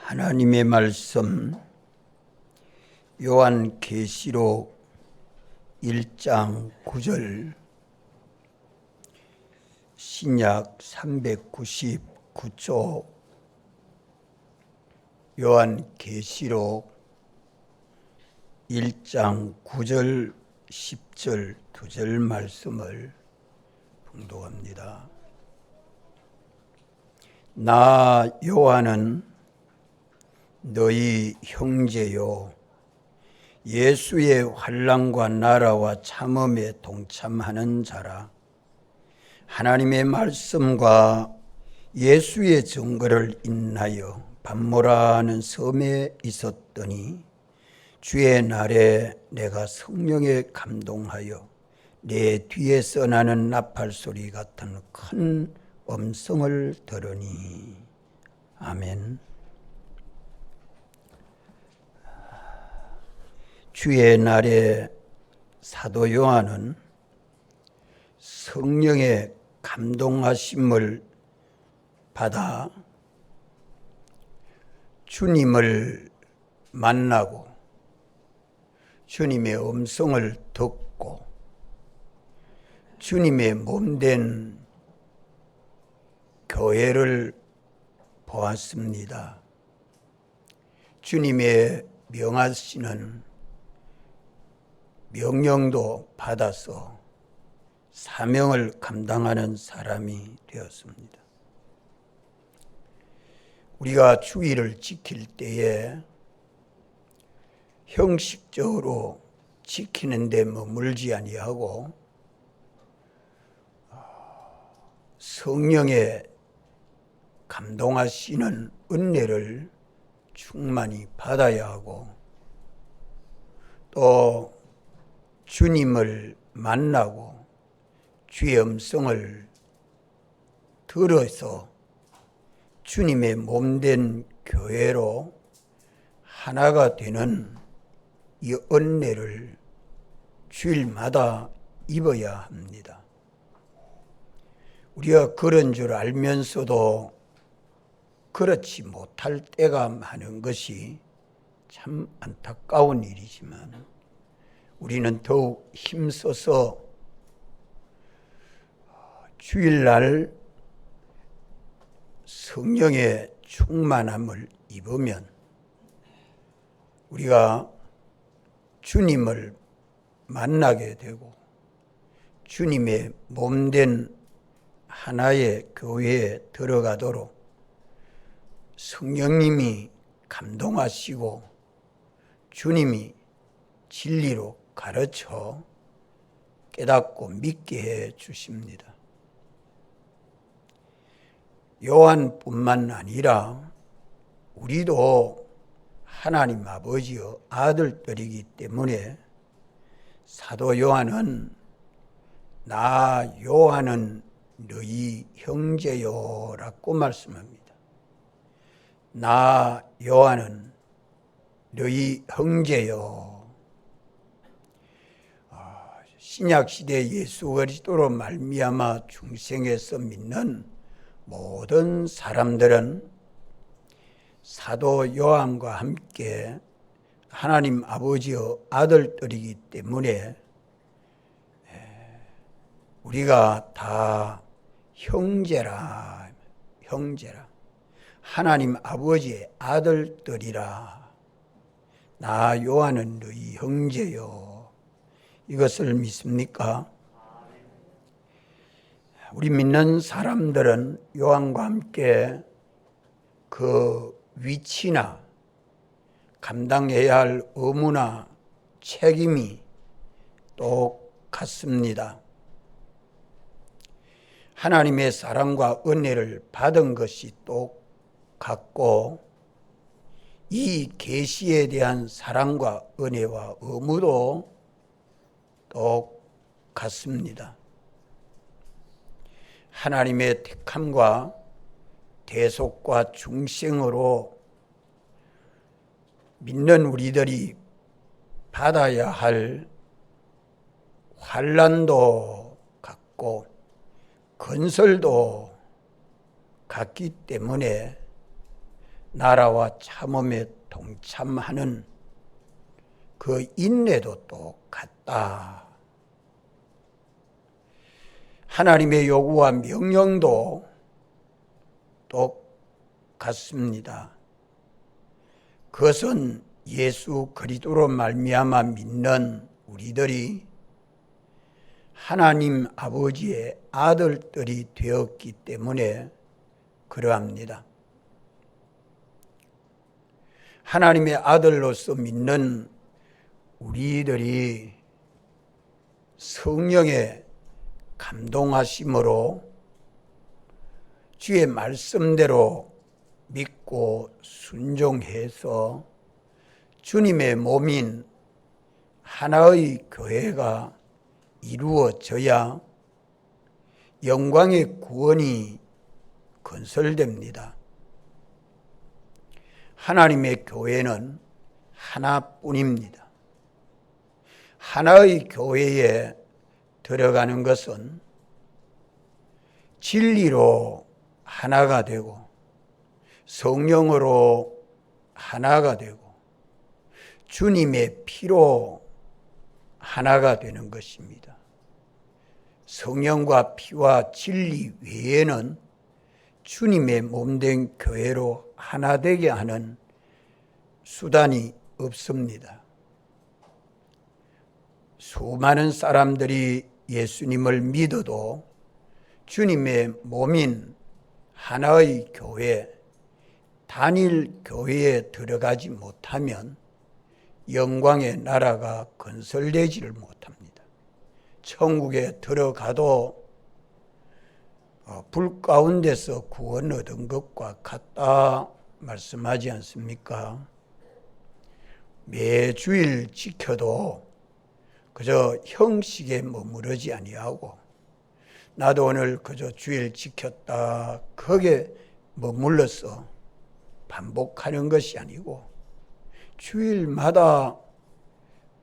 하나님의 말씀 요한계시록 1장 9절 신약 399쪽 요한계시록 1장 9절 10절 2절 말씀을 봉독합니다. 나 요한은 너희 형제요 예수의 환난과 나라와 참음에 동참하는 자라. 하나님의 말씀과 예수의 증거를 인하여 밤모라는 섬에 있었더니 주의 날에 내가 성령에 감동하여 내 뒤에서 나는 나팔 소리 같은 큰 음성을 들으니. 아멘. 주의 날에 사도 요한은 성령의 감동하심을 받아 주님을 만나고 주님의 음성을 듣고 주님의 몸된 교회를 보았습니다. 주님의 명하시는 명령도 받아서 사명을 감당하는 사람이 되었습니다. 우리가 주의를 지킬 때에 형식적으로 지키는 데 머물지 아니하고 성령의 감동하시는 은혜를 충만히 받아야 하고 또 주님을 만나고 주의 음성을 들어서 주님의 몸된 교회로 하나가 되는 이 은혜를 주일마다 입어야 합니다. 우리가 그런 줄 알면서도 그렇지 못할 때가 많은 것이 참 안타까운 일이지만 우리는 더욱 힘써서 주일날 성령의 충만함을 입으면 우리가 주님을 만나게 되고 주님의 몸된 하나의 교회에 들어가도록 성령님이 감동하시고 주님이 진리로 가르쳐 깨닫고 믿게 해 주십니다. 요한뿐만 아니라 우리도 하나님 아버지의 아들들이기 때문에 사도 요한은 나 요한은 너희 형제요라고 말씀합니다. 나 요한은 너희 형제요. 신약시대 예수 그리스도로 말미암아 중생에서 믿는 모든 사람들은 사도 요한과 함께 하나님 아버지의 아들들이기 때문에 우리가 다 형제라 하나님 아버지의 아들들이라. 나 요한은 너희 형제요. 이것을 믿습니까? 우리 믿는 사람들은 요한과 함께 그 위치나 감당해야 할 의무나 책임이 똑같습니다. 하나님의 사랑과 은혜를 받은 것이 똑같고 이 계시에 대한 사랑과 은혜와 의무도 똑같습니다. 하나님의 택함과 대속과 중생으로 믿는 우리들이 받아야 할 환난도 같고 건설도 같기 때문에 나라와 참음에 동참하는 그 인내도 똑같다. 하나님의 요구와 명령도 똑같습니다. 그것은 예수 그리스도로 말미암아 믿는 우리들이 하나님 아버지의 아들들이 되었기 때문에 그러합니다. 하나님의 아들로서 믿는 우리들이 성령의 감동하심으로 주의 말씀대로 믿고 순종해서 주님의 몸인 하나의 교회가 이루어져야 영광의 구원이 건설됩니다. 하나님의 교회는 하나뿐입니다. 하나의 교회에 들어가는 것은 진리로 하나가 되고 성령으로 하나가 되고 주님의 피로 하나가 되는 것입니다. 성령과 피와 진리 외에는 주님의 몸된 교회로 하나 되게 하는 수단이 없습니다. 수많은 사람들이 예수님을 믿어도 주님의 몸인 하나의 교회, 단일 교회에 들어가지 못하면 영광의 나라가 건설되지를 못합니다. 천국에 들어가도 불 가운데서 구원 얻은 것과 같다 말씀하지 않습니까? 매주일 지켜도 그저 형식에 머무르지 아니하고 나도 오늘 그저 주일 지켰다 거기에 머물러서 반복하는 것이 아니고 주일마다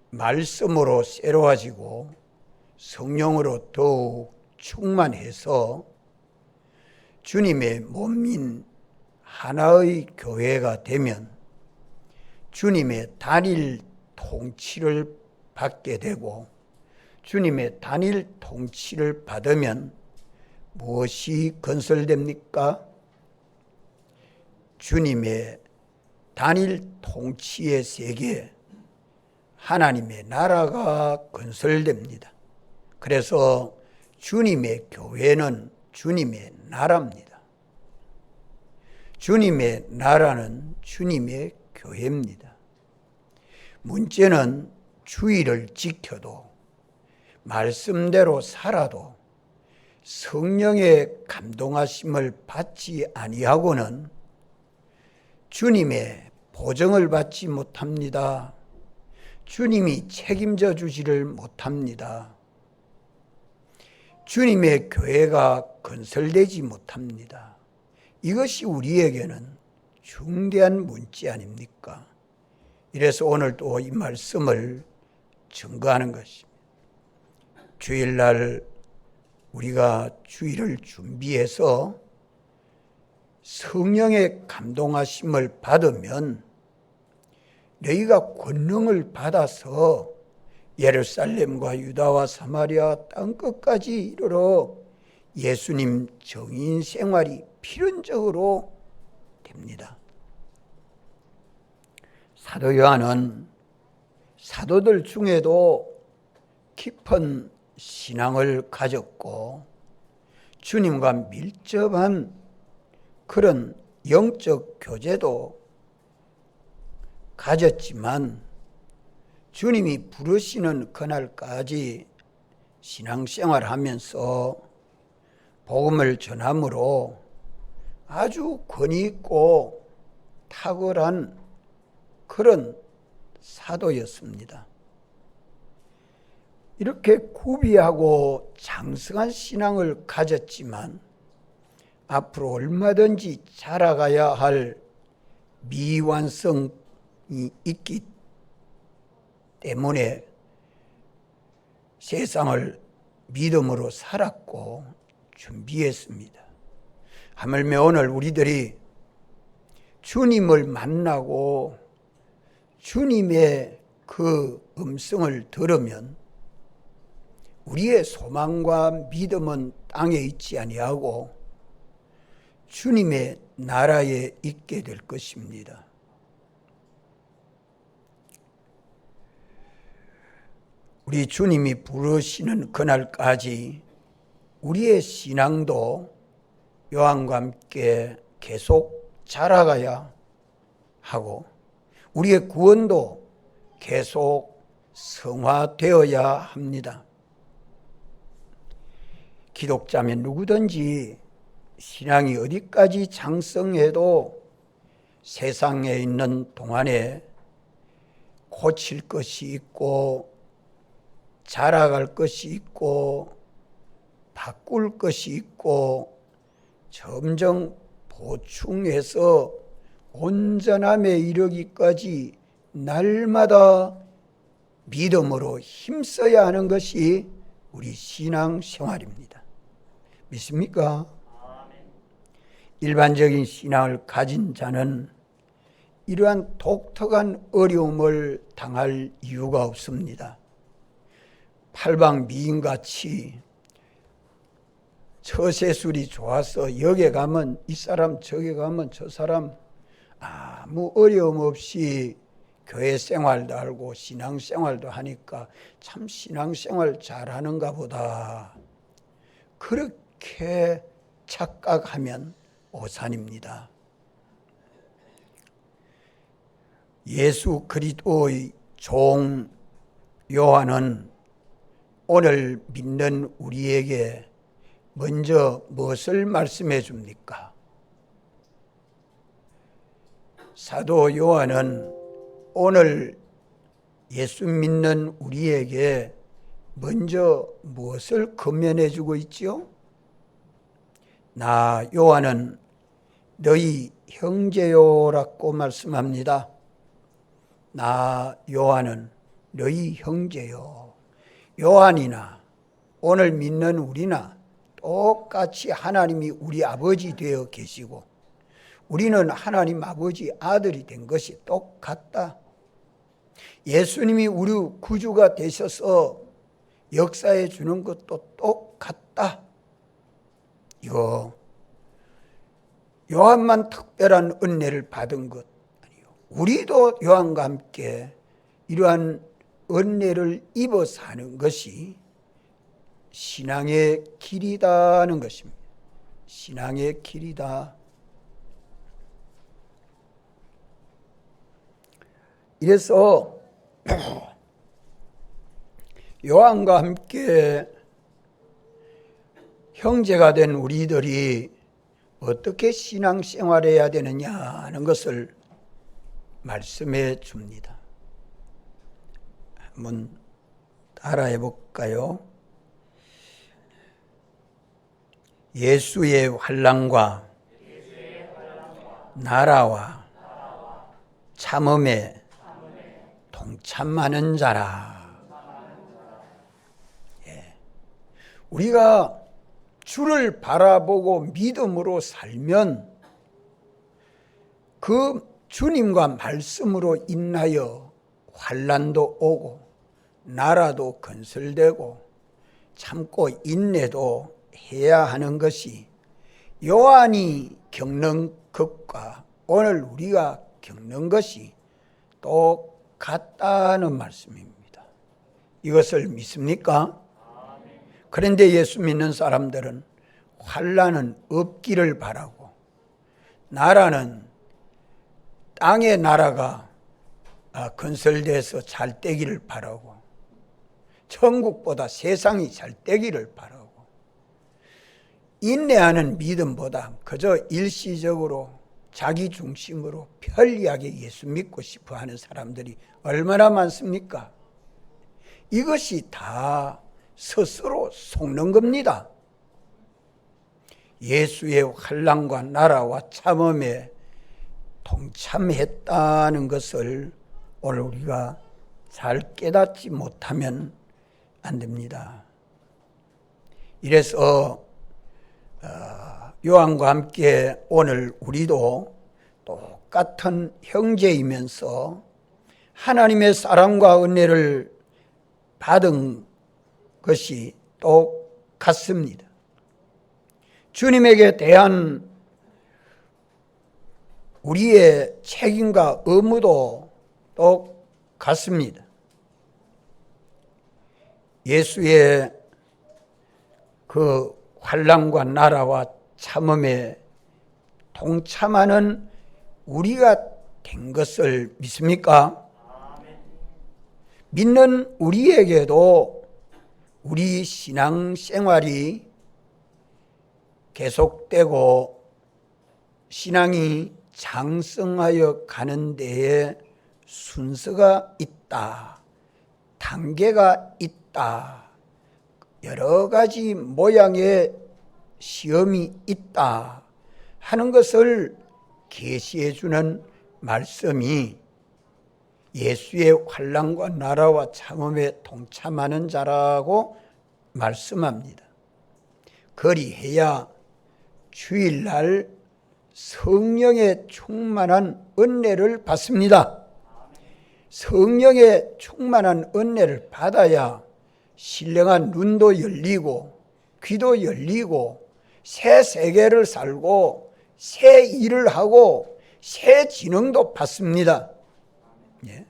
말씀으로 새로워지고 성령으로 더욱 충만해서 주님의 몸인 하나의 교회가 되면 주님의 단일 통치를 받게 되고 주님의 단일 통치를 받으면 무엇이 건설됩니까? 주님의 단일 통치의 세계, 하나님의 나라가 건설됩니다. 그래서 주님의 교회는 주님의 나라입니다. 주님의 나라는 주님의 교회입니다. 문제는 주의를 지켜도 말씀대로 살아도 성령의 감동하심을 받지 아니하고는 주님의 보증을 받지 못합니다. 주님이 책임져 주지를 못합니다. 주님의 교회가 건설되지 못합니다. 이것이 우리에게는 중대한 문제 아닙니까? 이래서 오늘 또 이 말씀을 증거하는 것입니다. 주일날 우리가 주일을 준비해서 성령의 감동하심을 받으면 너희가 권능을 받아서 예루살렘과 유다와 사마리아 땅끝까지 이르러 예수님 정인 생활이 필연적으로 됩니다. 사도 요한은 사도들 중에도 깊은 신앙을 가졌고 주님과 밀접한 그런 영적 교제도 가졌지만 주님이 부르시는 그날까지 신앙생활하면서 복음을 전함으로 아주 권위 있고 탁월한 그런 사도였습니다. 이렇게 구비하고 장성한 신앙을 가졌지만 앞으로 얼마든지 자라가야 할 미완성이 있기 때문에 세상을 믿음으로 살았고 준비했습니다. 하물며 오늘 우리들이 주님을 만나고 주님의 그 음성을 들으면 우리의 소망과 믿음은 땅에 있지 아니하고 주님의 나라에 있게 될 것입니다. 우리 주님이 부르시는 그날까지 우리의 신앙도 요한과 함께 계속 자라가야 하고 우리의 구원도 계속 성화되어야 합니다. 기독자면 누구든지 신앙이 어디까지 장성해도 세상에 있는 동안에 고칠 것이 있고 자라갈 것이 있고 바꿀 것이 있고 점점 보충해서 온전함에 이르기까지 날마다 믿음으로 힘써야 하는 것이 우리 신앙 생활입니다. 믿습니까? 일반적인 신앙을 가진 자는 이러한 독특한 어려움을 당할 이유가 없습니다. 팔방미인같이 처세술이 좋아서 여기 가면 이 사람 저기 가면 저 사람 아무 어려움 없이 교회 생활도 하고 신앙 생활도 하니까 참 신앙 생활 잘하는가 보다 그렇게 착각하면 오산입니다. 예수 그리스도의 종 요한은 오늘 믿는 우리에게 먼저 무엇을 말씀해 줍니까? 사도 요한은 오늘 예수 믿는 우리에게 먼저 무엇을 권면해 주고 있지요? 나 요한은 너희 형제요라고 말씀합니다. 나 요한은 너희 형제요. 요한이나 오늘 믿는 우리나 똑같이 하나님이 우리 아버지 되어 계시고 우리는 하나님 아버지 아들이 된 것이 똑같다. 예수님이 우리 구주가 되셔서 역사해 주는 것도 똑같다. 이거 요한만 특별한 은혜를 받은 것 아니요. 우리도 요한과 함께 이러한 은혜를 입어 사는 것이 신앙의 길이다는 것입니다. 신앙의 길이다. 이래서 요한과 함께 형제가 된 우리들이 어떻게 신앙생활해야 되느냐 하는 것을 말씀해 줍니다. 한번 따라해 볼까요? 예수의 환난과 나라와 참음에 동참하는 자라. 우리가 주를 바라보고 믿음으로 살면 그 주님과 말씀으로 인하여 환난도 오고 나라도 건설되고 참고 인내도 해야 하는 것이 요한이 겪는 것과 오늘 우리가 겪는 것이 똑같다는 말씀입니다. 이것을 믿습니까? 그런데 예수 믿는 사람들은 환난은 없기를 바라고 나라는 땅의 나라가 건설돼서 잘 되기를 바라고 천국보다 세상이 잘 되기를 바라고 인내하는 믿음보다 그저 일시적으로 자기 중심으로 편리하게 예수 믿고 싶어 하는 사람들이 얼마나 많습니까? 이것이 다 스스로 속는 겁니다. 예수의 환난과 나라와 참음에 동참했다는 것을 오늘 우리가 잘 깨닫지 못하면 안 됩니다. 이래서 요한과 함께 오늘 우리도 똑같은 형제이면서 하나님의 사랑과 은혜를 받은 것이 똑같습니다. 주님에게 대한 우리의 책임과 의무도 똑같습니다. 예수의 그 환난과 나라와 참음에 동참하는 우리가 된 것을 믿습니까? 믿는 우리에게도 우리 신앙생활이 계속되고 신앙이 장성하여 가는 데에 순서가 있다, 단계가 있다, 여러 가지 모양의 시험이 있다 하는 것을 계시해 주는 말씀이 예수의 환난과 나라와 참음에 동참하는 자라고 말씀합니다. 그리해야 주일날 성령의 충만한 은혜를 받습니다. 성령의 충만한 은혜를 받아야 신령한 눈도 열리고 귀도 열리고 새 세계를 살고 새 일을 하고 새 지능도 받습니다. 예.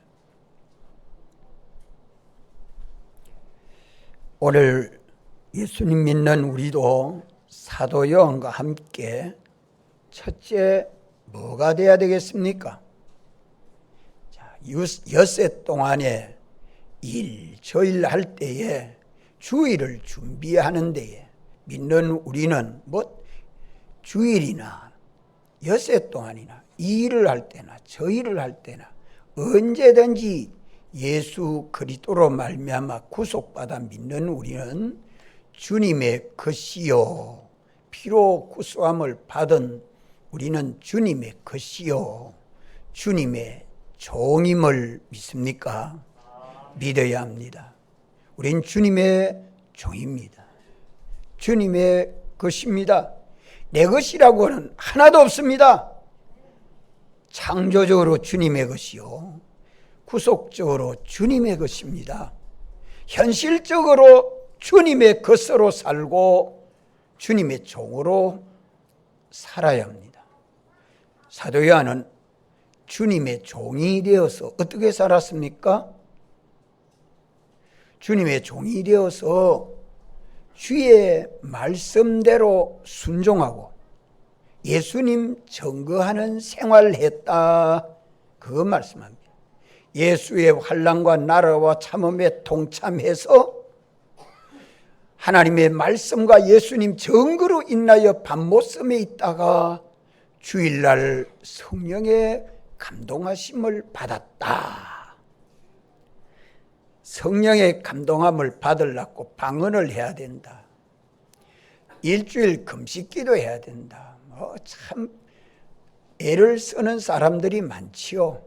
오늘 예수님 믿는 우리도 사도 요한과 함께 첫째 뭐가 돼야 되겠습니까? 자, 엿새 동안에 일조일 할 때에 주일을 준비하는 데에 믿는 우리는 뭐 주일이나 엿새 동안이나 이 일을 할 때나 저 일을 할 때나 언제든지 예수 그리스도로 말미암아 구속받아 믿는 우리는 주님의 것이요 피로 구속함을 받은 우리는 주님의 것이요 주님의 종임을 믿습니까? 믿어야 합니다. 우린 주님의 종입니다. 주님의 것입니다. 내 것이라고는 하나도 없습니다. 창조적으로 주님의 것이요 구속적으로 주님의 것입니다. 현실적으로 주님의 것으로 살고 주님의 종으로 살아야 합니다. 사도 요한은 주님의 종이 되어서 어떻게 살았습니까? 주님의 종이 되어서 주의 말씀대로 순종하고 예수님 증거하는 생활을 했다. 그거 말씀합니다. 예수의 환난과 나라와 참음에 동참해서 하나님의 말씀과 예수님 증거로 인하여 밤모섬에 있다가 주일날 성령의 감동하심을 받았다. 성령의 감동함을 받으려고 방언을 해야 된다. 일주일 금식 기도해야 된다. 참 애를 쓰는 사람들이 많지요.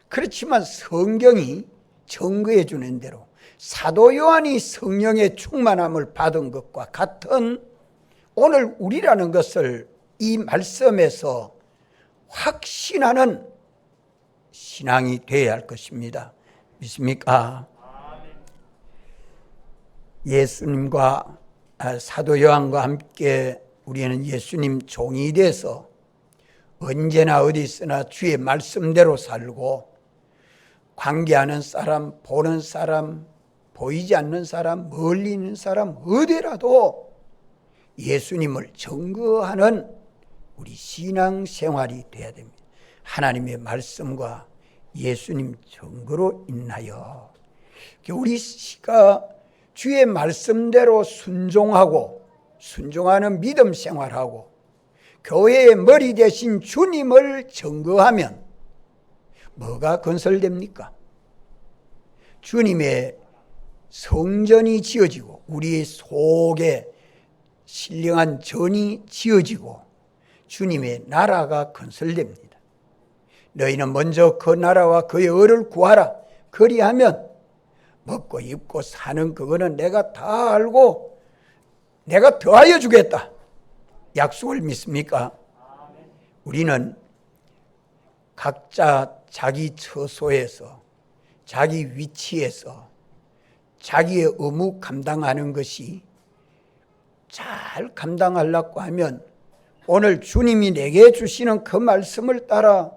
그렇지만 성경이 증거해 주는 대로 사도 요한이 성령의 충만함을 받은 것과 같은 오늘 우리라는 것을 이 말씀에서 확신하는 신앙이 되어야 할 것입니다. 믿습니까? 예수님과 사도 요한과 함께 우리는 예수님 종이 돼서 언제나 어디 있으나 주의 말씀대로 살고 관계하는 사람, 보는 사람, 보이지 않는 사람, 멀리 있는 사람 어디라도 예수님을 증거하는 우리 신앙생활이 되어야 됩니다. 하나님의 말씀과 예수님 증거로 인하여 우리가 주의 말씀대로 순종하는 믿음 생활하고 교회의 머리 대신 주님을 증거하면 뭐가 건설됩니까? 주님의 성전이 지어지고 우리 속에 신령한 전이 지어지고 주님의 나라가 건설됩니다. 너희는 먼저 그 나라와 그의 의를 구하라. 그리하면 먹고 입고 사는 그거는 내가 다 알고 내가 더하여 주겠다. 약속을 믿습니까? 우리는 각자 자기 처소에서 자기 위치에서 자기의 의무 감당하는 것이 잘 감당하려고 하면 오늘 주님이 내게 주시는 그 말씀을 따라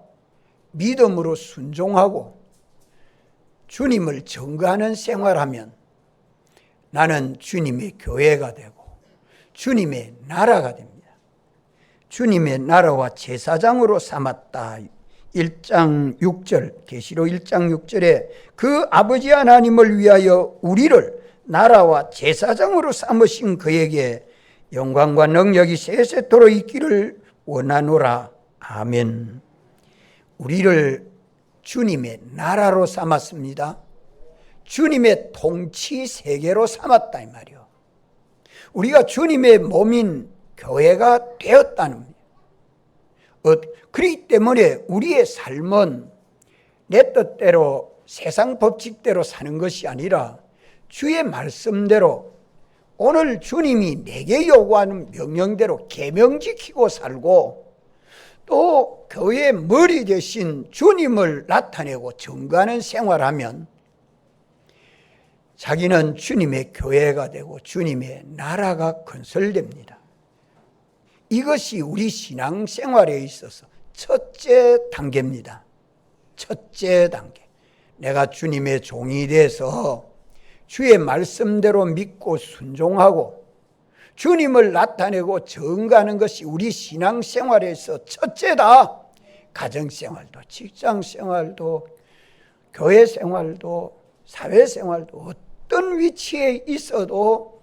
믿음으로 순종하고 주님을 증거하는 생활하면 나는 주님의 교회가 되고 주님의 나라가 됩니다. 주님의 나라와 제사장으로 삼았다. 1장 6절, 계시록 1장 6절에 그 아버지 하나님을 위하여 우리를 나라와 제사장으로 삼으신 그에게 영광과 능력이 세세토록 있기를 원하노라. 아멘. 우리를 주님의 나라로 삼았습니다. 주님의 통치 세계로 삼았다 이 말이요. 우리가 주님의 몸인 교회가 되었다는 거예요. 그렇기 때문에 우리의 삶은 내 뜻대로 세상 법칙대로 사는 것이 아니라 주의 말씀대로 오늘 주님이 내게 요구하는 명령대로 계명 지키고 살고 또 교회의 머리 대신 주님을 나타내고 증거하는 생활하면 자기는 주님의 교회가 되고 주님의 나라가 건설됩니다. 이것이 우리 신앙생활에 있어서 첫째 단계입니다. 첫째 단계. 내가 주님의 종이 돼서 주의 말씀대로 믿고 순종하고 주님을 나타내고 증거하는 것이 우리 신앙생활에서 첫째다. 가정생활도 직장생활도 교회생활도 사회생활도 어떤 위치에 있어도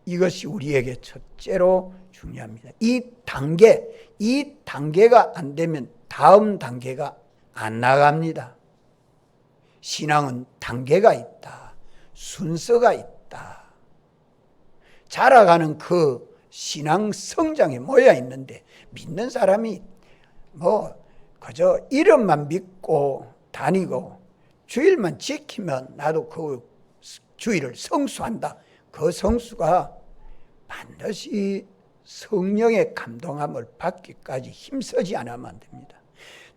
이것이 우리에게 첫째로 중요합니다. 이 단계가 안 되면 다음 단계가 안 나갑니다. 신앙은 단계가 있다. 순서가 있다. 자라가는 그 신앙 성장에 모여 있는데 믿는 사람이 그저 이름만 믿고 다니고 주일만 지키면 나도 그 주일을 성수한다. 그 성수가 반드시 성령의 감동함을 받기까지 힘쓰지 않으면 안 됩니다.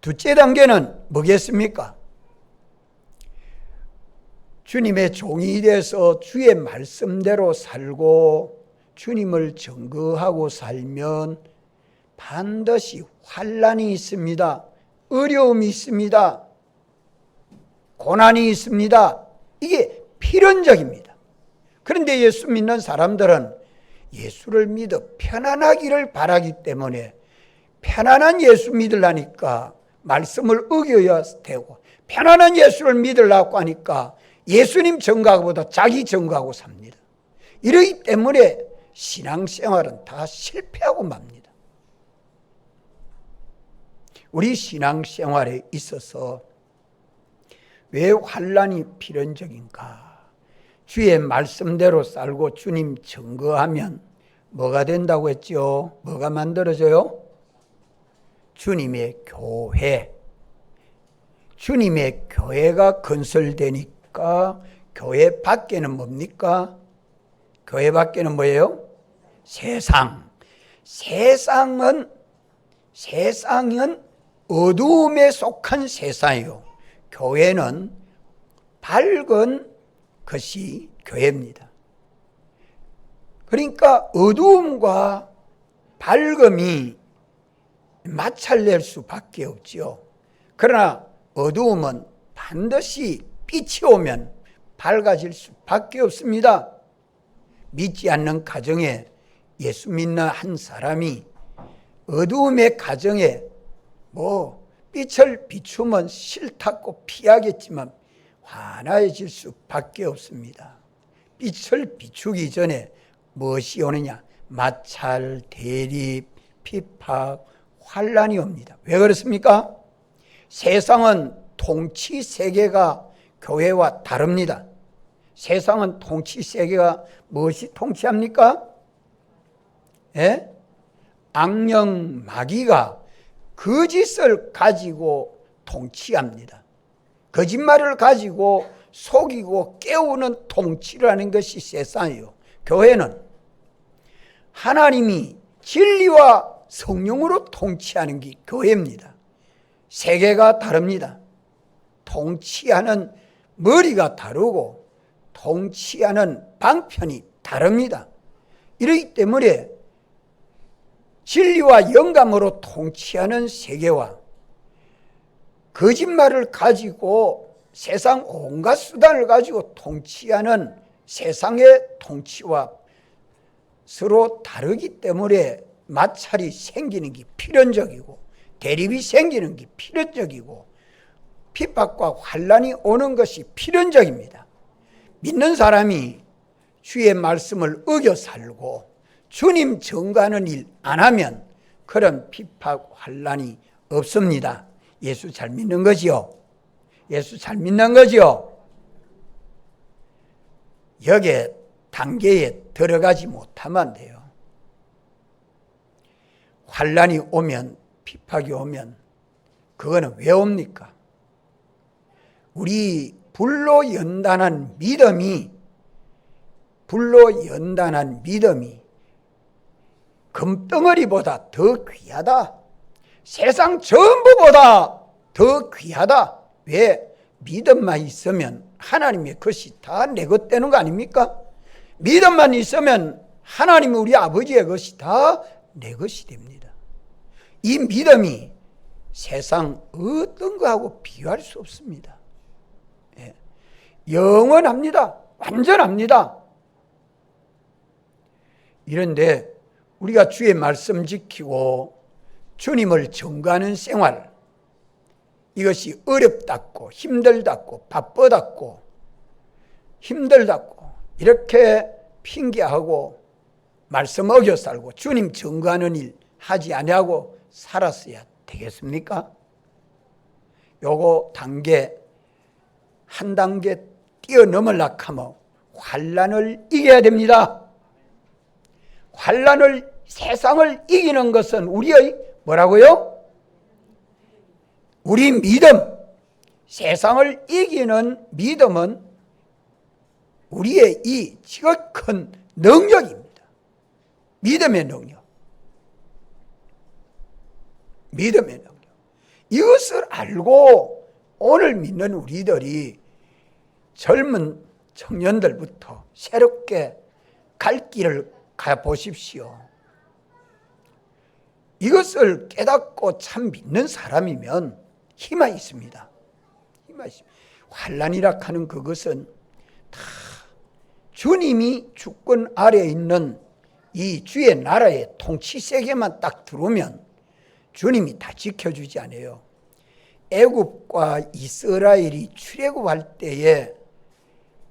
둘째 단계는 뭐겠습니까? 주님의 종이 돼서 주의 말씀대로 살고 주님을 증거하고 살면 반드시 환난이 있습니다. 어려움이 있습니다. 고난이 있습니다. 이게 필연적입니다. 그런데 예수 믿는 사람들은 예수를 믿어 편안하기를 바라기 때문에 편안한 예수 믿으려니까 말씀을 어겨야 되고 편안한 예수를 믿으려고 하니까 예수님 증거하고보다 자기 증거하고 삽니다. 이러기 때문에 신앙생활은 다 실패하고 맙니다. 우리 신앙생활에 있어서 왜 환난이 필연적인가? 주의 말씀대로 살고 주님 증거하면 뭐가 된다고 했죠? 뭐가 만들어져요? 주님의 교회. 주님의 교회가 건설되니까 교회 밖에는 뭡니까? 교회 밖에는 뭐예요? 세상. 세상은 어두움에 속한 세상이요. 교회는 밝은 것이 교회입니다. 그러니까 어두움과 밝음이 마찰될 수밖에 없지요. 그러나 어두움은 반드시 빛이 오면 밝아질 수밖에 없습니다. 믿지 않는 가정에 예수 믿는 한 사람이 어두움의 가정에 빛을 비추면 싫다고 피하겠지만 환해질 수밖에 없습니다. 빛을 비추기 전에 무엇이 오느냐? 마찰, 대립, 핍박, 환난이 옵니다. 왜 그렇습니까? 세상은 통치 세계가 교회와 다릅니다. 세상은 통치 세계가 무엇이 통치합니까? 악령 마귀가 거짓을 가지고 통치합니다. 거짓말을 가지고 속이고 깨우는 통치라는 것이 세상이에요. 교회는 하나님이 진리와 성령으로 통치하는 게 교회입니다. 세계가 다릅니다. 통치하는 머리가 다르고 통치하는 방편이 다릅니다. 이러기 때문에 진리와 영감으로 통치하는 세계와 거짓말을 가지고 세상 온갖 수단을 가지고 통치하는 세상의 통치와 서로 다르기 때문에 마찰이 생기는 게 필연적이고 대립이 생기는 게 필연적이고 핍박과 환난이 오는 것이 필연적입니다. 믿는 사람이 주의 말씀을 어겨 살고 주님 증거하는 일 안 하면 그런 핍박 환난이 없습니다. 예수 잘 믿는 거지요? 예수 잘 믿는 거지요? 여기에 단계에 들어가지 못하면 안 돼요. 환난이 오면, 핍박이 오면 그거는 왜 옵니까? 우리 불로 연단한 믿음이 금덩어리보다 더 귀하다. 세상 전부보다 더 귀하다. 왜? 믿음만 있으면 하나님의 것이 다 내 것 되는 거 아닙니까? 믿음만 있으면 하나님 우리 아버지의 것이 다 내 것이 됩니다. 이 믿음이 세상 어떤 거하고 비교할 수 없습니다. 예. 영원합니다. 완전합니다. 이런데 우리가 주의 말씀 지키고 주님을 증거하는 생활, 이것이 어렵다고 힘들다고 바쁘다고 힘들다고 이렇게 핑계하고 말씀 어겨 살고 주님 증거하는 일 하지 아니하고 살았어야 되겠습니까? 요거 단계 한 단계 뛰어넘으려고 하면 환난을 이겨야 됩니다. 환난을 세상을 이기는 것은 우리의 뭐라고요? 우리 믿음, 세상을 이기는 믿음은 우리의 이 지극한 능력입니다. 믿음의 능력. 믿음의 능력. 이것을 알고 오늘 믿는 우리들이 젊은 청년들부터 새롭게 갈 길을 가보십시오. 이것을 깨닫고 참 믿는 사람이면 힘이 있습니다. 힘이 있습니다. 환난이라 하는 그것은 다 주님이 주권 아래에 있는 이 주의 나라의 통치 세계만 딱 들어오면 주님이 다 지켜주지 않아요. 애굽과 이스라엘이 출애굽할 때에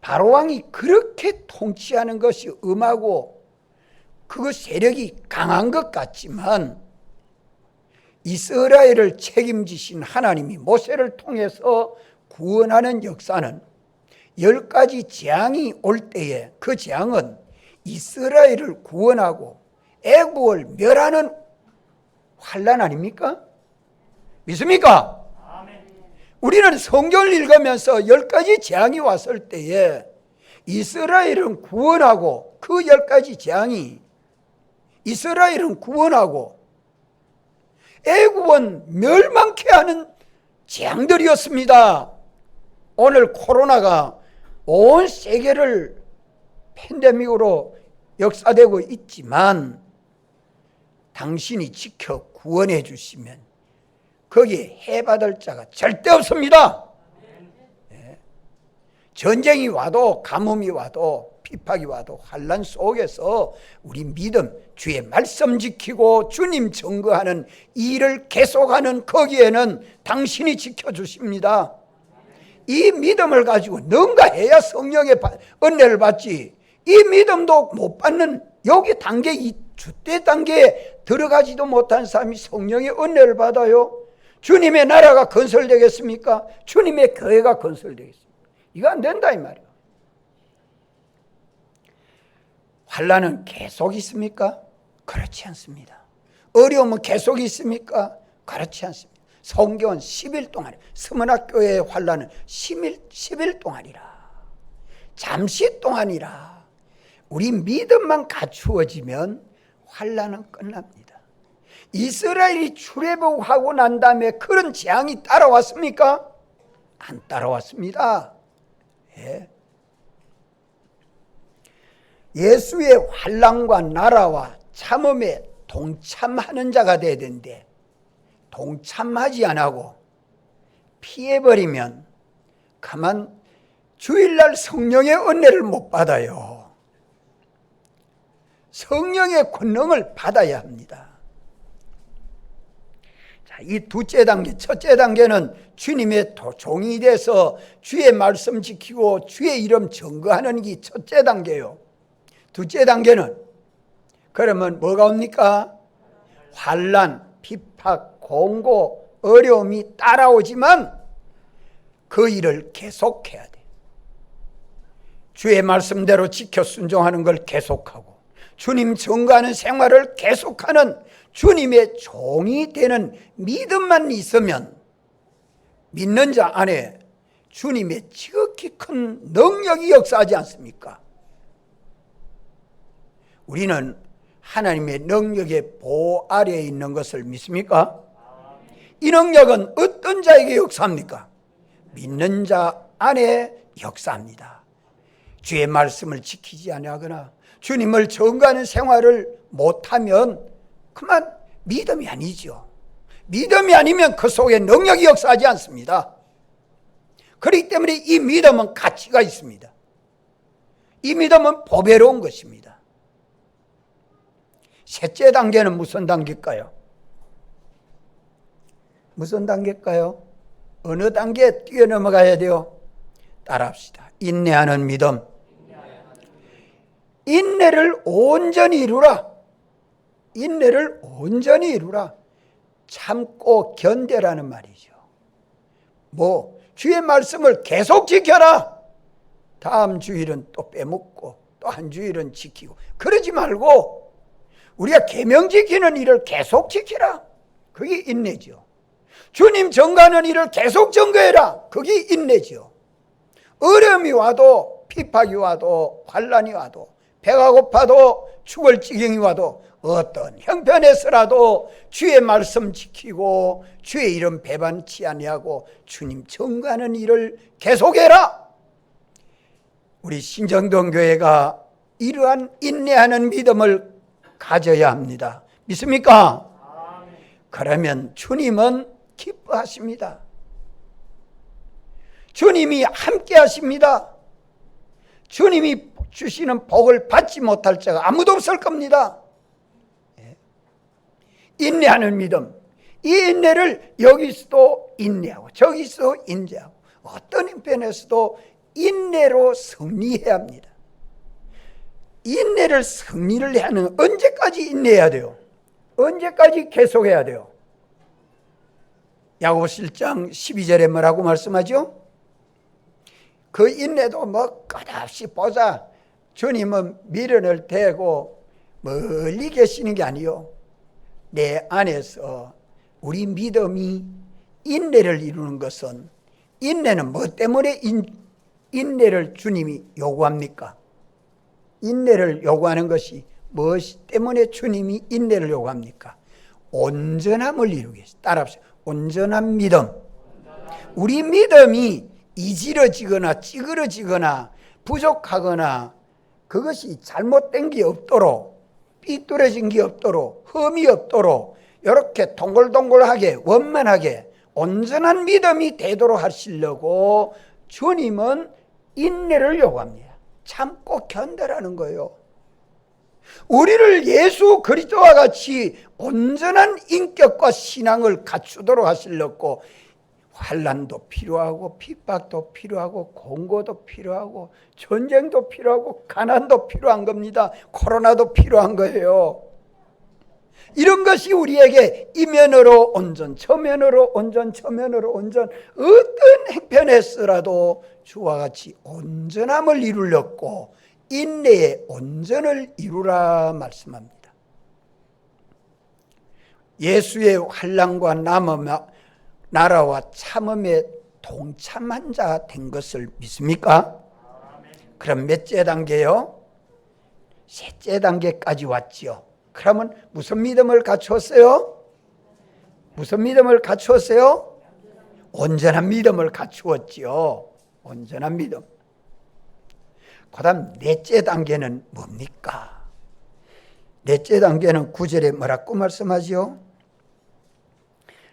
바로왕이 그렇게 통치하는 것이 엄하고 그 세력이 강한 것 같지만 이스라엘을 책임지신 하나님이 모세를 통해서 구원하는 역사는 10가지 재앙이 올 때에 그 재앙은 이스라엘을 구원하고 애굽을 멸하는 환난 아닙니까? 믿습니까? 우리는 성경을 읽으면서 10가지 재앙이 왔을 때에 이스라엘은 구원하고 그 10가지 재앙이 이스라엘은 구원하고 애굽은 멸망케 하는 재앙들이었습니다. 오늘 코로나가 온 세계를 팬데믹으로 역사되고 있지만 당신이 지켜 구원해 주시면 거기에 해받을 자가 절대 없습니다. 네. 전쟁이 와도 가뭄이 와도 핍박이 와도 환난 속에서 우리 믿음 주의 말씀 지키고 주님 증거하는 일을 계속하는 거기에는 당신이 지켜주십니다. 이 믿음을 가지고 능가해야 성령의 은혜를 받지. 이 믿음도 못 받는 여기 단계 이 주대 단계에 들어가지도 못한 사람이 성령의 은혜를 받아요? 주님의 나라가 건설되겠습니까? 주님의 교회가 건설되겠습니까? 이거 안 된다 이 말이에요. 환난은 계속 있습니까? 그렇지 않습니다. 어려움은 계속 있습니까? 그렇지 않습니다. 성경은 10일 동안, 서문학교의 환난은 10일 동안이라. 잠시 동안이라. 우리 믿음만 갖추어지면 환난은 끝납니다. 이스라엘이 출애굽하고 난 다음에 그런 재앙이 따라왔습니까? 안 따라왔습니다. 예. 예수의 환난과 나라와 참음에 동참하는 자가 돼야 되는데 동참하지 않고 피해버리면 가만 주일날 성령의 은혜를 못 받아요. 성령의 권능을 받아야 합니다. 자, 이 둘째 단계, 첫째 단계는 주님의 종이 돼서 주의 말씀 지키고 주의 이름 증거하는 게 첫째 단계요. 둘째 단계는 그러면 뭐가 옵니까? 환난, 핍박, 공고, 어려움이 따라오지만 그 일을 계속해야 돼. 주의 말씀대로 지켜 순종하는 걸 계속하고 주님 증거하는 생활을 계속하는 주님의 종이 되는 믿음만 있으면 믿는 자 안에 주님의 지극히 큰 능력이 역사하지 않습니까? 우리는 하나님의 능력의 보호 아래에 있는 것을 믿습니까? 이 능력은 어떤 자에게 역사합니까? 믿는 자 안에 역사합니다. 주의 말씀을 지키지 아니하거나 주님을 증거하는 생활을 못하면 그만 믿음이 아니죠. 믿음이 아니면 그 속에 능력이 역사하지 않습니다. 그렇기 때문에 이 믿음은 가치가 있습니다. 이 믿음은 보배로운 것입니다. 셋째 단계는 무슨 단계일까요? 무슨 단계일까요? 어느 단계에 뛰어넘어가야 돼요? 따라합시다. 인내하는 믿음. 인내를 온전히 이루라. 인내를 온전히 이루라. 참고 견뎌라는 말이죠. 뭐 주의 말씀을 계속 지켜라. 다음 주일은 또 빼먹고 또 한 주일은 지키고 그러지 말고 우리가 계명 지키는 일을 계속 지키라. 그게 인내죠. 주님 증거하는 일을 계속 증거해라. 그게 인내죠. 어려움이 와도 핍박이 와도 환난이 와도 배가 고파도 죽을 지경이 와도 어떤 형편에서라도 주의 말씀 지키고 주의 이름 배반치 아니하고 주님 증거하는 일을 계속해라. 우리 신정동교회가 이러한 인내하는 믿음을 가져야 합니다. 믿습니까? 그러면 주님은 기뻐하십니다. 주님이 함께 하십니다. 주님이 주시는 복을 받지 못할 자가 아무도 없을 겁니다. 인내하는 믿음. 이 인내를 여기서도 인내하고 저기서 인내하고 어떤 형편에서도 인내로 승리해야 합니다. 인내를 승리를 해야 하는 언제까지 인내해야 돼요? 언제까지 계속해야 돼요? 야고보서 1장 12절에 뭐라고 말씀하죠? 그 인내도 뭐 끝없이 보자. 주님은 미련을 대고 멀리 계시는 게 아니요. 내 안에서 우리 믿음이 인내를 이루는 것은 인내는 뭐 때문에 인내를 주님이 요구합니까? 인내를 요구하는 것이 무엇 때문에 주님이 인내를 요구합니까? 온전함을 이루기 위해서. 따라합시다. 온전한 믿음. 우리 믿음이 이지러지거나 찌그러지거나 부족하거나 그것이 잘못된 게 없도록 삐뚤어진 게 없도록 흠이 없도록 이렇게 동글동글하게 원만하게 온전한 믿음이 되도록 하시려고 주님은 인내를 요구합니다. 참고 견뎌라는 거예요. 우리를 예수 그리스도와 같이 온전한 인격과 신앙을 갖추도록 하시려고 환난도 필요하고 핍박도 필요하고 공고도 필요하고 전쟁도 필요하고 가난도 필요한 겁니다. 코로나도 필요한 거예요. 이런 것이 우리에게 이면으로 온전, 저면으로 온전, 저면으로 온전, 어떤 형편에서라도 주와 같이 온전함을 이루려고 인내의 온전을 이루라 말씀합니다. 예수의 환난과 나라와 참음에 동참한 자 된 것을 믿습니까? 그럼 몇째 단계요? 셋째 단계까지 왔지요. 그러면 무슨 믿음을 갖추었어요? 무슨 믿음을 갖추었어요? 온전한 믿음을 갖추었지요. 온전한 믿음. 그 다음 넷째 단계는 뭡니까? 넷째 단계는 9절에 뭐라고 말씀하지요?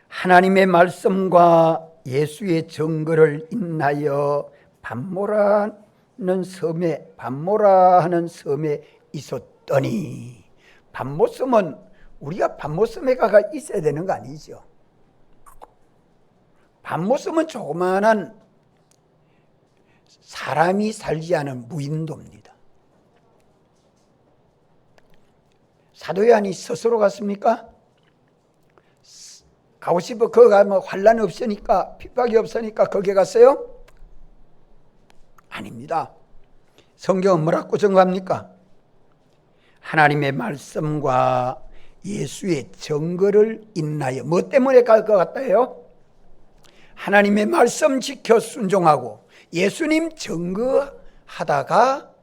하나님의 말씀과 예수의 증거를 인하여 반모라 하는 섬에 있었더니, 반모섬은 우리가 반모섬에 가가 있어야 되는 거 아니죠. 반모섬은 조그마한 사람이 살지 않은 무인도입니다. 사도 요한이 스스로 갔습니까? 가고 싶어. 거기 가면 환란이 없으니까, 핍박이 없으니까 거기에 갔어요? 아닙니다. 성경은 뭐라고 증거합니까? 하나님의 말씀과 예수의 증거를 인하여, 뭐 때문에 갈 것 같아요? 하나님의 말씀 지켜 순종하고 예수님 증거하다가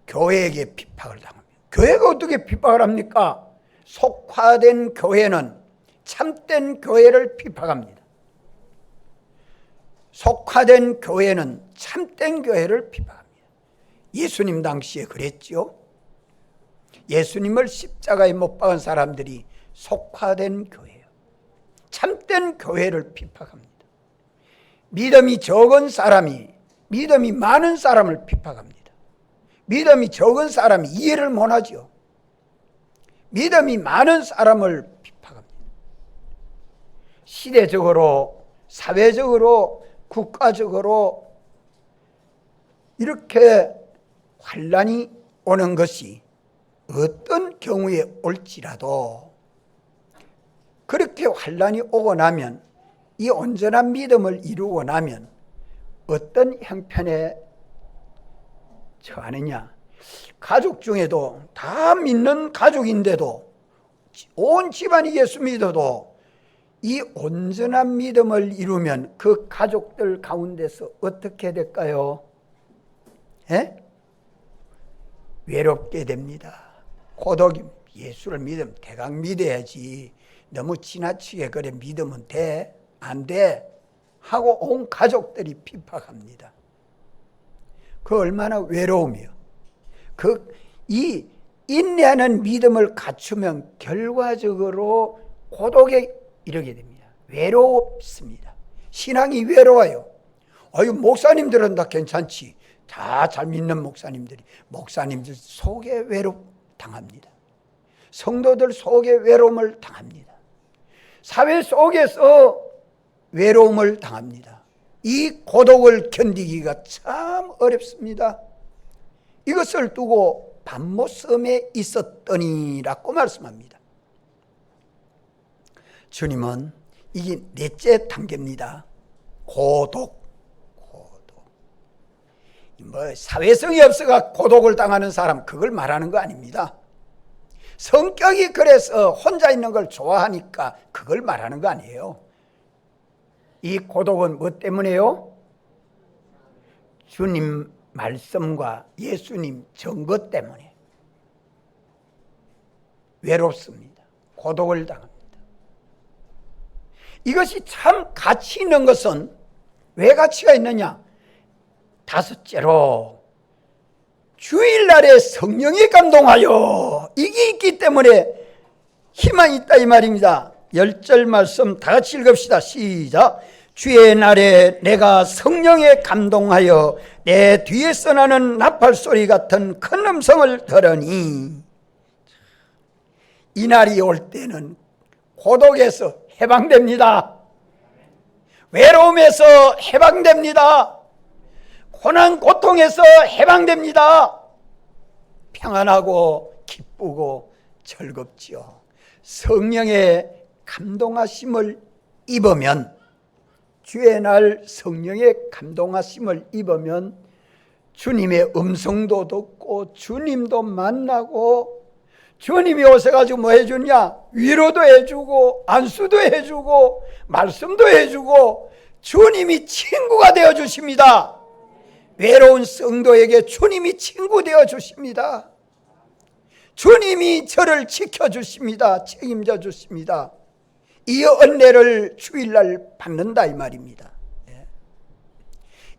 교회에게 핍박을 당합니다. 교회가 어떻게 핍박을 합니까? 속화된 교회는 참된 교회를 핍박합니다. 속화된 교회는 참된 교회를 핍박합니다. 예수님 당시에 그랬죠. 예수님을 십자가에 못 박은 사람들이 속화된 교회예요. 참된 교회를 핍박합니다. 믿음이 적은 사람이 믿음이 많은 사람을 핍박합니다. 믿음이 적은 사람이 이해를 못하죠. 믿음이 많은 사람을 핍박합니다. 시대적으로, 사회적으로, 국가적으로 이렇게 환란이 오는 것이 어떤 경우에 올지라도, 그렇게 환란이 오고 나면, 이 온전한 믿음을 이루고 나면 어떤 형편에 처하느냐. 가족 중에도 다 믿는 가족인데도, 온 집안이 예수 믿어도 이 온전한 믿음을 이루면 그 가족들 가운데서 어떻게 될까요? 외롭게 됩니다. 고독이. 예수를 믿으면 대강 믿어야지, 너무 지나치게 그래 믿으면 돼? 안 돼? 하고 온 가족들이 핍박합니다. 그 얼마나 외로우며, 이 인내하는 믿음을 갖추면 결과적으로 고독에 이르게 됩니다. 외롭습니다. 신앙이 외로워요. 목사님들은 다 괜찮지. 다 잘 믿는 목사님들 속에 당합니다. 성도들 속에 외로움을 당합니다. 사회 속에서 외로움을 당합니다. 이 고독을 견디기가 참 어렵습니다. 이것을 두고 반모섬에 있었더니라고 말씀합니다. 주님은 이게 넷째 단계입니다. 고독. 사회성이 없어가 고독을 당하는 사람, 그걸 말하는 거 아닙니다. 성격이 그래서 혼자 있는 걸 좋아하니까 그걸 말하는 거 아니에요. 이 고독은 뭐 때문에요? 주님 말씀과 예수님 증거 때문에 외롭습니다. 고독을 당합니다. 이것이 참 가치 있는 것은 왜 가치가 있느냐? 다섯째로 주일날에 성령이 감동하여, 이게 있기 때문에 희망이 있다 이 말입니다. 10절 말씀 다 같이 읽읍시다. 시작. 주의 날에 내가 성령에 감동하여 내 뒤에서 나는 나팔 소리 같은 큰 음성을 들으니, 이 날이 올 때는 고독에서 해방됩니다. 외로움에서 해방됩니다. 고난 고통에서 해방됩니다. 평안하고 기쁘고 즐겁지요. 성령의 감동하심을 입으면, 주의 날 성령의 감동하심을 입으면 주님의 음성도 듣고 주님도 만나고, 주님이 오셔가지고 뭐 해주냐? 위로도 해주고 안수도 해주고 말씀도 해주고 주님이 친구가 되어주십니다. 외로운 성도에게 주님이 친구 되어주십니다. 주님이 저를 지켜주십니다. 책임져 주십니다. 이 은혜를 주일날 받는다 이 말입니다.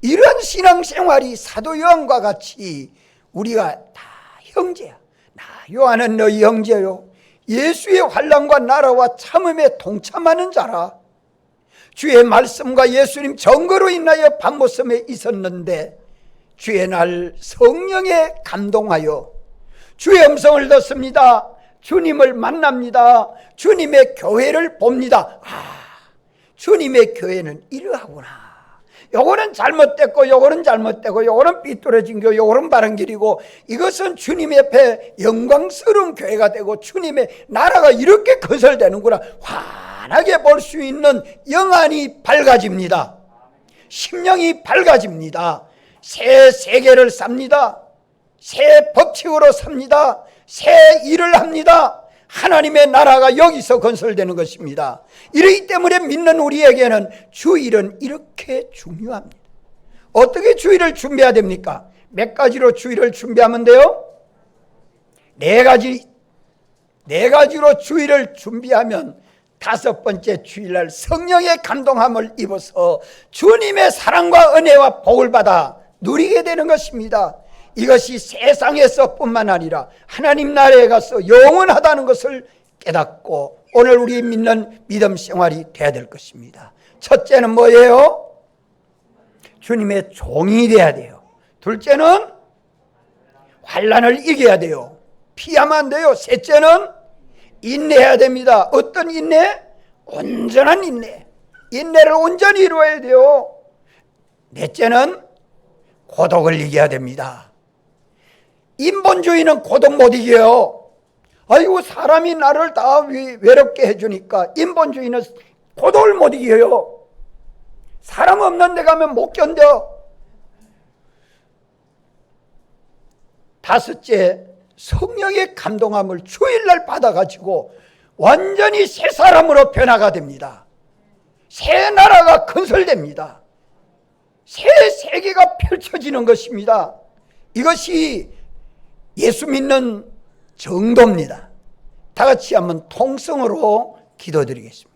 이런 신앙생활이 사도 요한과 같이 우리가 다 형제야. 나 요한은 너희 형제요. 예수의 환난과 나라와 참음에 동참하는 자라. 주의 말씀과 예수님 증거로 인하여 밤모섬에 있었는데 주의 날 성령에 감동하여 주의 음성을 듣습니다. 주님을 만납니다. 주님의 교회를 봅니다. 주님의 교회는 이러하구나. 요거는 잘못됐고 요거는 잘못되고 요거는 삐뚤어진 교, 요거는 바른 길이고, 이것은 주님 옆에 영광스러운 교회가 되고 주님의 나라가 이렇게 건설되는구나 환하게 볼 수 있는 영안이 밝아집니다. 심령이 밝아집니다. 새 세계를 삽니다. 새 법칙으로 삽니다. 새 일을 합니다. 하나님의 나라가 여기서 건설되는 것입니다. 이러기 때문에 믿는 우리에게는 주일은 이렇게 중요합니다. 어떻게 주일을 준비해야 됩니까? 몇 가지로 주일을 준비하면 돼요? 네 가지로 주일을 준비하면, 다섯 번째 주일날 성령의 감동함을 입어서 주님의 사랑과 은혜와 복을 받아 누리게 되는 것입니다. 이것이 세상에서 뿐만 아니라 하나님 나라에 가서 영원하다는 것을 깨닫고 오늘 우리 믿는 믿음 생활이 돼야 될 것입니다. 첫째는 뭐예요? 주님의 종이 돼야 돼요. 둘째는 환난을 이겨야 돼요. 피하면 안 돼요. 셋째는 인내해야 됩니다. 어떤 인내? 온전한 인내. 인내를 온전히 이루어야 돼요. 넷째는 고독을 이겨야 됩니다. 인본주의는 고독 못 이겨요. 아이고, 사람이 나를 다 외롭게 해주니까. 인본주의는 고독을 못 이겨요. 사람 없는 데 가면 못 견뎌. 다섯째, 성령의 감동함을 주일날 받아가지고 완전히 새 사람으로 변화가 됩니다. 새 나라가 건설됩니다. 새 세계가 펼쳐지는 것입니다. 이것이 예수 믿는 정도입니다. 다 같이 한번 통성으로 기도드리겠습니다.